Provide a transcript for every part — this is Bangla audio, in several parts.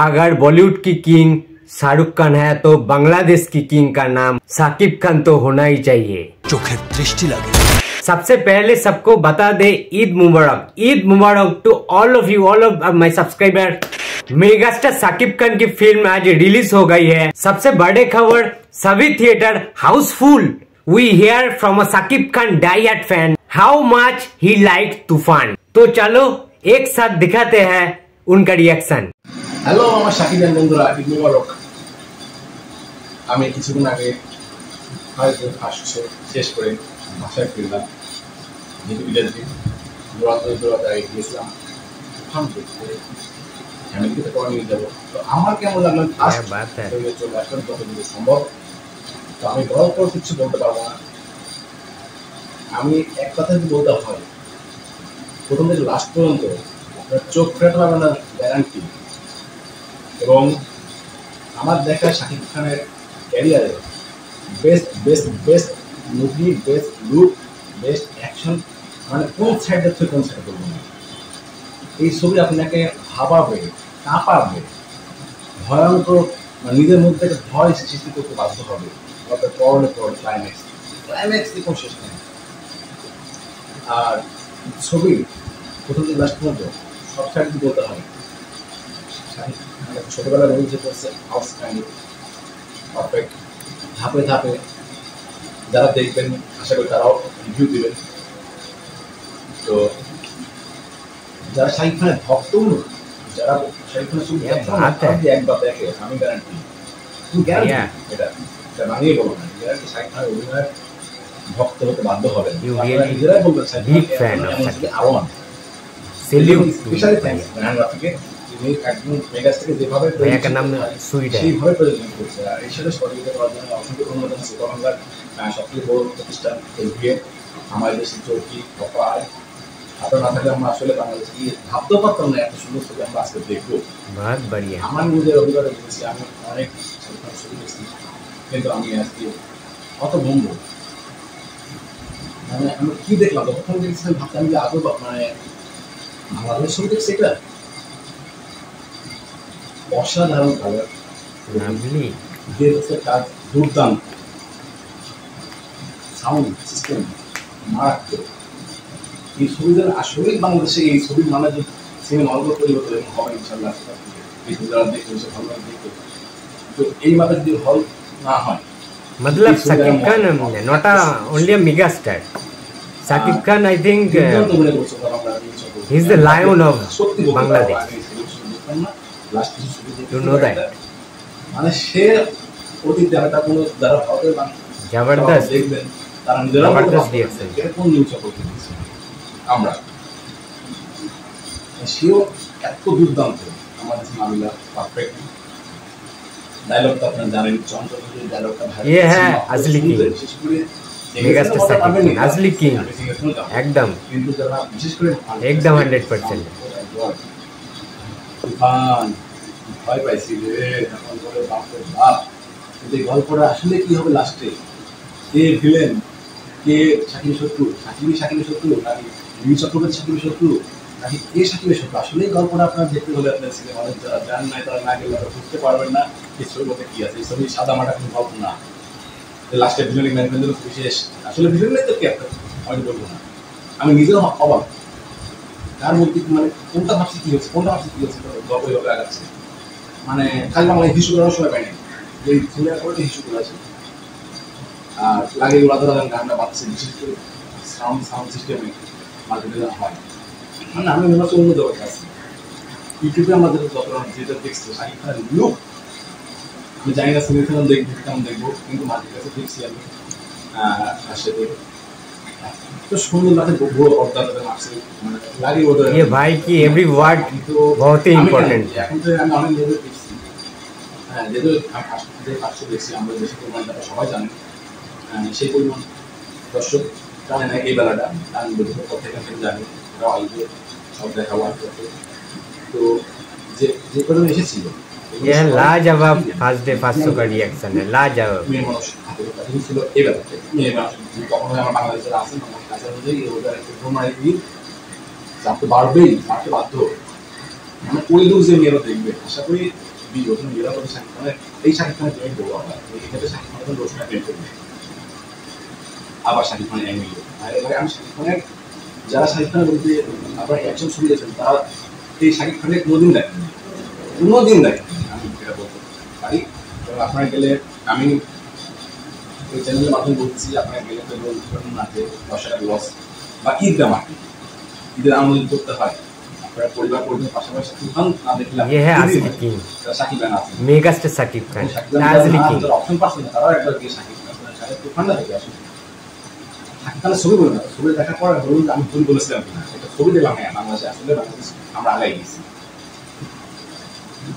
अगर बॉलीवुड की किंग शाहरुख खान है तो बांग्लादेश की किंग का नाम साकिब खान तो होना ही चाहिए। चोखे दृष्टि लगे। सबसे पहले सबको बता दे ईद मुबारक to all of you, all of my subscriber. Megastar Shakib Khan की फिल्म आज रिलीज हो गई है। सबसे बड़े खबर, सभी theatre housefull. We here from a Shakib Khan die hard fan how much he like Tufan. तो चलो एक साथ दिखाते हैं उनका रिएक्शन। হ্যালো আমার সাকিব বন্ধুরা, ঈদ মুবারক। আমি কিছুদিন আগে হয়তো আসছে শেষ করে বাসায় ফিরলাম, যেহেতু ঈদের দিন দৌড়াতে গিয়েছিলাম তুফান দেখতে, ফ্যামিলিকে তো করে নিয়ে যাবো। তো আমার কেমন লাগলো চলে আসলাম যতদূর সম্ভব। তো আমি বড় করে কিছু বলতে পারবো না। আমি এক কথা যদি বলতে হয়, প্রথম থেকে লাস্ট পর্যন্ত আপনার চোখ ফেরাতে পারবে না গ্যারান্টি। এবং আমার দেখা শাকিব খানের ক্যারিয়ারে best movie, best look, best action, মানে কোন সাইডের থেকে কোন সাইড করবো না। এই ছবি আপনাকে ভাবাবে, কাঁপাবে, ভয়ঙ্কর, নিজের মধ্যে একটা ভয় সৃষ্টি করতে বাধ্য হবে। অর্থাৎ পরে ক্লাইম্যাক্স কোনো শেষ নেই। আর ছবি প্রথম থেকে লাস্ট পর্যন্ত সব সাইড দিয়ে বলতে হয় ছোটবেলায় অভিযোগ করছে আউটস্ট্যান্ডিং, পারফেক্ট। ধাপে ধাপে যারা দেখবেন আশা করি তারাও রিভিউ দিবেন। তো যারা শাকিব খানের ভক্ত, যারা শাকিব খানের ছবি একবার দেখে, আমি গ্যারান্টি এটা বানিয়ে বলবো না, গ্যারান্টি শাকিব খানের অভিনয়ের ভক্ত হতে বাধ্য হবে। নিজেরাই বলবেন আরো অনেক স্পেশালি থ্যাঙ্কস রাফিকে, যিনি একদম মেগাস থেকে যেভাবে সেইভাবে প্রযোজনা করছে। আর এই সাথে সহযোগিতা করার জন্য অসংখ্য ধন্যবাদ সুপারবাংলার সবচেয়ে বড় প্রতিষ্ঠান এসবিএ, আমার দেশের চৌকি কপাল। আপনার না থাকলে আমরা আসলে বাংলাদেশ কি ভাবতেও পারতাম না এত সুন্দর ছবি আমরা আজকে দেখবো। আমার নিজের অভিজ্ঞতা বলছি, আমি অনেক ছবি দেখছি, কিন্তু আমি আজকে কত বন্ধু, মানে আমি কি দেখলাম তখন দেখছিলাম, ভাবতাম যে আদৌ মানে বাংলাদেশ ছবি দেখছি। এটা অসাধারণ কালার, কাজ দুর্দান্ত, সাউন্ড সিস্টেম মারাত্মক। এই ছবিদের আসলেই বাংলাদেশে এই ছবির মানে যে সিনেমা হলগুলো পরিবর্তন হবে ইনশাল্লাহ, এই ছবিটা দেখতে ভালো দেখতে। তো এইভাবে যদি হল না হয়, मतलब Saqib Khan not only a mega star. Sakiब Khan, I think he's the lion of Bangladesh. You know that. মানে সে অতীতে একটা কোনো যারা ভারতের জবরদস্ত দেখবেন তারা নিজেরা জবরদস্ত রিঅ্যাকশন, এটা কোন নিউজ করতে দিচ্ছে আমরা। সেও এত দুর্দান্ত, আমাদের মামিলা পারফেক্ট। ডায়লগটা আপনারা জানেন, চঞ্চলের ডায়লগটা ভাই ये है असली किंग, मेगास्टार साकिब खान असली किंग एकदम, কিন্তু যারা বিশেষ করে एकदम 100%। তুফান ভয় পাইছি রে, তখন বলে বাপরে বাপ, কিন্তু গল্পটা আসলে কি হবে লাস্টে, কে ভিলেন, কে শাকিবের শত্রু, শাকিবের শত্রু নাকি রিমি চক্রবর্তী শাকিবের শত্রু, নাকি কে শাকিবের শত্রু, আসলে এই গল্পটা আপনার দেখতে হলে আপনার সিনেমা হলে যারা জান নাই তারা না গেলে বুঝতে পারবেন না এই ছবির মধ্যে কি আছে। এই ছবি সাদা মাটা কোনো গল্প না, লাস্টে ভিলেন ম্যানেজমেন্টের বিশেষ আসলে ভিলেন নেই তো কি আপনার, আমি বলবো না। আমি নিজেও অবাক, তার মধ্যে মানে কোনটা ভাবছি কি হচ্ছে গল্প এইভাবে আগাচ্ছে। মানে খালি বাংলায় হিসু করার সময় পাইনি, যে সিনেমা করে হিসু করে আছে। আর লাগে ওরা ধরা গানটা বাজছে, বিশেষ করে সাউন্ড সিস্টেমে মার্কেটে হয়। মানে আমি মনে হচ্ছে অন্য জগতে আছি। ইউটিউবে আমাদের যতটা যেটা দেখছি শাকিব খানের লুক, আমি জানি না সিনেমা কেমন দেখবো, কিন্তু মাঝে কাছে দেখছি আমি সাথে तो सुंदर लगे वो पड़ता है आपसे लागे वो ये भाई की एवरी वर्ड बहुत ही इम्पोर्टेंट है। এখন তো আমি অনেক লেভেল দেখছি, হ্যাঁ যেহেতু আসছে দেখছি আমরা দেশে পরিমাণটা সবাই জানি, সেই পরিমাণ দর্শক জানে না এই বেলাটা, আমি বলতে প্রত্যেকটা থেকে জানি ওরা আসবে সব দেখাবো আসতে। তো যে পরিমাণ এসেছিল ये लाजवाब फर्स्ट डे 500 का रिएक्शन है, लाजवाब। মেয়ে মানুষ ছিল এই বেলাতে, মেয়ে মানুষ কখনো আমার বাংলাদেশের আসেন কাছে অনুযায়ী ওদের একটু ঘুমাই দিই চাপতে বাড়বেই, বাড়তে বাধ্য। মানে ওই লোক যে মেয়েরা দেখবে, আশা করি বিরোধী নিরাপদে শাকিব খানের এই শাকিব খানের প্রেমিক বউ আবার এই ক্ষেত্রে শাকিব খানের রোশনা প্রেম করবে আবার শাকিব খানের অ্যাঙ্গেল আর এবারে আমি শাকিব খানের যারা শাকিব খানের বিরুদ্ধে আপনার অ্যাকশন শুরু করেছেন তারা এই শাকিব খানের কোনোদিন দেখেননি আমি এটা বলতে পারি। আপনারা গেলে আমি ওই চ্যানেলের মাধ্যমে বলছি আপনারা গেলে মাঠে 10 টাকা লস বা ঈদগাহ মাঠে ঈদের আনন্দ করতে হয় আপনারা পরিবার পরিজন পাশাপাশি তুফান না দেখলে ये है असली किंग শাকিব খান আছে मेगा स्टार साकिब खान असली किंग অপশন পাচ্ছেন তারাও একবার গিয়ে শাকিব খান তুফান না দেখে আসুন শাকিব খানের ছবি বলুন ছবি দেখার পর বলুন আমি ভুল বলেছিলাম কিনা এটা ছবি দেখলাম হ্যাঁ বাংলাদেশে আসলে বাংলাদেশ আমরা আগাই গেছি।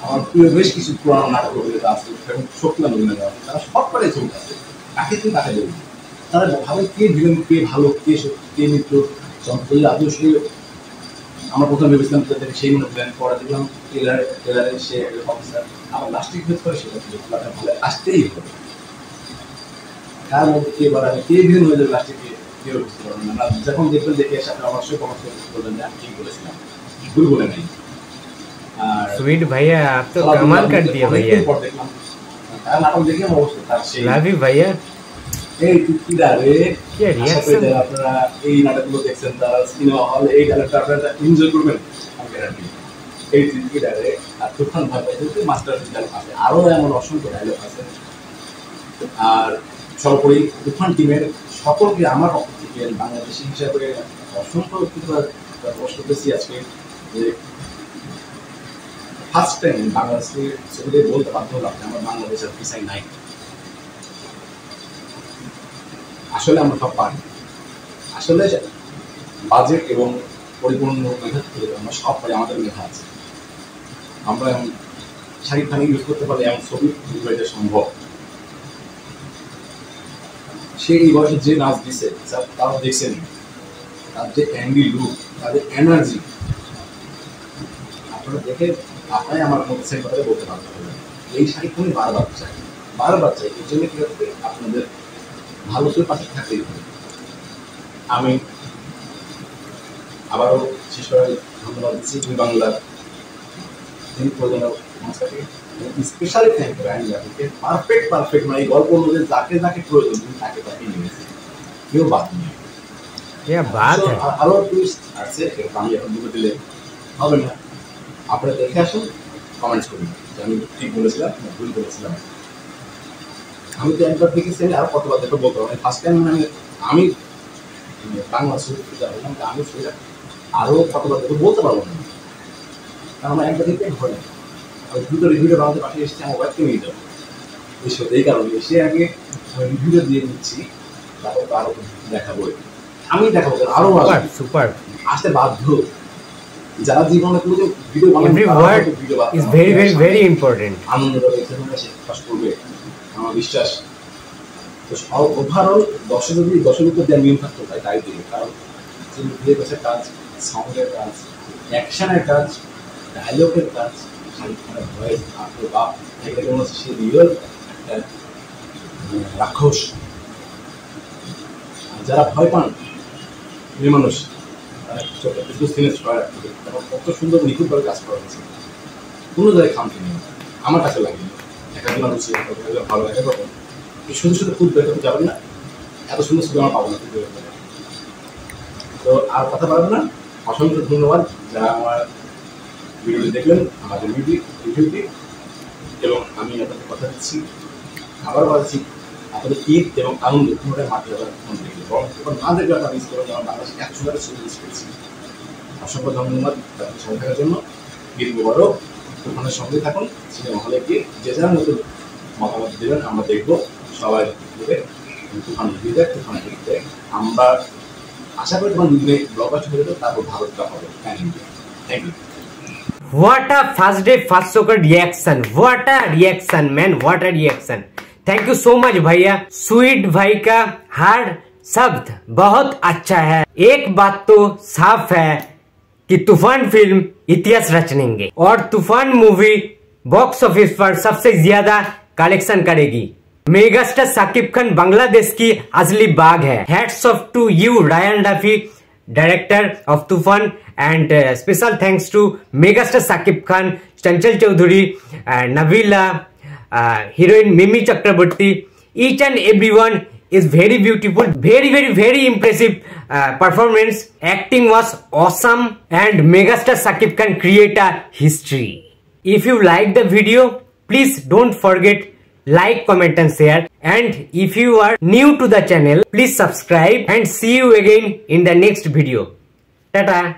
আমার প্রিয় বেশ কিছু পুরানো নাটক অভিনেতা আছে এবং শক্তিমান অভিনেতা আছে তারা সব করে ছবি আছে তাকে তুমি তাকে দেবে তারা ভাবে কে ভিলেন কে ভালো কে মিত্র চন্দ্রী আদর্শ আমরা প্রথমে ভেবেছিলাম তাদের সেই মনে প্ল্যান করা দেখলাম ট্রেলারে সে অফিসার আমার লাস্টিক ভেদ করে সেটা ভালো আসতেই হবে তার মধ্যে কে বাড়াবে কে ভিলেন হয়ে যাবে লাস্টিকে কেউ বুঝতে পারবেন না যখন দেখবেন দেখে সাথে অবশ্যই কমেন্ট করবেন যে আমি ঠিক বলেছিলাম ভুল বলে নাই। स्वीट भैया आप तो कमाल कर दिए भैया नाटक देखिए अवश्य लव यू भैया এই কিরা রে क्या रिएक्शन আপনারা এই নাটকগুলো দেখছেন তারা সিনেমা হল এই ডায়লগটা আপনারা এনজয় করবেন আমি গ্যারান্টি এই কিরা রে আর তুফান ভাবে কিন্তু মাস্টার ডায়লগ আছে আরো এমন অসংখ্য ডায়লগ আছে। আর সর্বোপরি তুফান টিমের সকলকে আমার পক্ষ থেকে বাংলাদেশি হিসাবে অসংখ্য প্রশ্ন করতেছি আজকে যে ফার্স্ট টাইম বাংলাদেশে ছবিতে বলতে বাধ্য হলাম যে আমার বাংলাদেশের পিছাই নাই আসলে আমরা সব পারি আসলে বাজেট এবং পরিপূর্ণ মেধা থেকে আমরা সব পারি আমাদের মেধা আছে আমরা শাকিব খান ইউজ করতে পারলে এমন ছবি এটা সম্ভব। সে এই বয়সে যে নাচ দিছে তারা দেখছেন তার যে অ্যাঙ্গি লুক তাদের এনার্জি আপনারা দেখে আপনারাই আমার মধ্যে সেই কথাটা বলতে পারবেন এই শাকিব খানই বারবার চাই এই জন্য কি হচ্ছে আপনাদের ভালো করে পাশে থাকতেই হবে। আমি আবারও শেষ করে ধন্যবাদ দিচ্ছি দুই বাংলার তিনি প্রযোজক সংস্থাকে স্পেশালি থ্যাংক ইউ রায়নকে পারফেক্ট মানে এই গল্প অনুযায়ী যাকে প্রয়োজন তুমি তাকে নিয়েছে কেউ বাদ নেই আরো টুইস্ট আছে আমি এখন দুটো দিলে হবে না আপনারা দেখে আসুন কমেন্টস করুন যে আমি ঠিক বলেছিলাম না ভুল বলেছিলাম। আমি তো একবার দেখেছি আরো কতবার দেখে বলতে পারবো ফার্স্ট টাইম আমি বাংলা ছবি বললাম আমি ছবিটা আরো কতবার দেখে বলতে পারবো না কারণ আমার একবার দেখতে ভয় না আমি দুটো রিভিউটা বানাতে পাঠিয়ে এসেছি আমার ওয়াইফকে নিয়ে যাবো এই কারণে এসে আগে রিভিউটা দিয়ে দিচ্ছি তারপর আরো দেখাবো আমি দেখাবো আরো সুপার আসতে বাধ্য যারা জীবনে কোনো ভিডিও বানায় ভেরি ইম্পর্টেন্ট আনন্দটা পাস করবে আমার বিশ্বাস তো ওভারঅল দর্শকের দেওয়ার নিয়ম থাকতে হয় তাই দিকে কারণ যে ভিডিওর কাজ সাউন্ডের কাজ অ্যাকশনের কাজ ডায়লগের কাজ ভয়েস আপনার বাপ এটা কেমন হচ্ছে সে রিয়েল একটা রাক্ষস যারা ভয় পান মেয়ে মানুষ কত সুন্দর নিখুঁতভাবে কাজ করা হয়েছে কোনো জায়গায় খামতি নেই আমার কাছে লাগে একাধিক মানুষ ভালো লাগে তখন শুধু খুব দেখাতে যাবেন না এত সুন্দর ছবি আমার পাবো না তো আর কথা পারবেন না অসংখ্য ধন্যবাদ যারা আমার ভিডিওটি দেখলেন আমাদের রিভিউটি এবং আমি আপনাদের কথা দিচ্ছি আবার বলছি আপনাদের ঈদ এবং আনন্দ পুরোটাই মাঠে যাবার ফোন দেখলে এবং না দেখলে আপনারা মিস করবেন যেমন বাংলাদেশে 100 ছবি মিস করেছি। অসংখ্য ধন্যবাদ সঙ্গে থাকার জন্য ঈদ মুবারক ওখানে সঙ্গে থাকুন সিনেমা হলে গিয়ে যে যার মতো মতামত দেবেন আমরা দেখবো সবাই মিলে তুফান দেখতে আমরা আশা করি তোমার দুদিনে ব্লগবাস্টার হয়ে যাবে তারপর ভারতটা হবে thank you What a first day first show का reaction, what a reaction man, what a reaction. Thank you so much भैया। स्वीट भाई का हर शब्द बहुत अच्छा है। एक बात तो साफ है कि तूफान फिल्म इतिहास रच लेंगे और तूफान मूवी बॉक्स ऑफिस पर सबसे ज्यादा कलेक्शन करेगी। मेगास्टार साकिब खान बांग्लादेश की असली बाग है। Hats off to you Raihan Rafi director of Tufan, and special thanks to megastar Shakib Khan, Chanchal Chaudhary, Nabila, heroine Mimi Chakraborty. Each and everyone is very beautiful, very impressive performance. Acting was awesome, and megastar Shakib Khan create a history. If you like the video, please don't forget like, comment and share. And if you are new to the channel, please subscribe, and see you again in the next video. Tata.